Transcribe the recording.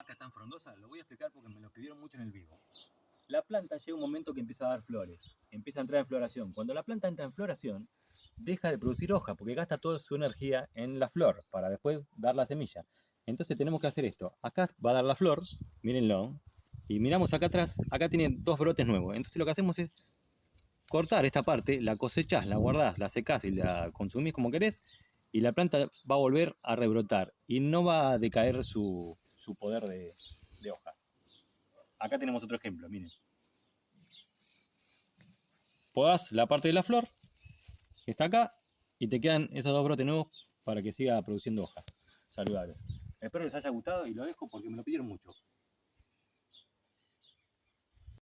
albahaca tan frondosa? Lo voy a explicar porque me lo pidieron mucho en el vivo. La planta llega un momento que empieza a dar flores, empieza a entrar en floración. Cuando la planta entra en floración, deja de producir hoja porque gasta toda su energía en la flor para después dar la semilla. Entonces tenemos que hacer esto. Acá va a dar la flor, mírenlo, y miramos acá atrás, acá tiene 2 brotes nuevos. Entonces lo que hacemos es cortar esta parte, la cosechás, la guardás, la secás y la consumís como querés, y la planta va a volver a rebrotar y no va a decaer su poder de hojas. Acá tenemos otro ejemplo, miren. Podás la parte de la flor, que está acá, y te quedan esos 2 brotes nuevos para que siga produciendo hojas saludables. Espero les haya gustado y lo dejo porque me lo pidieron mucho.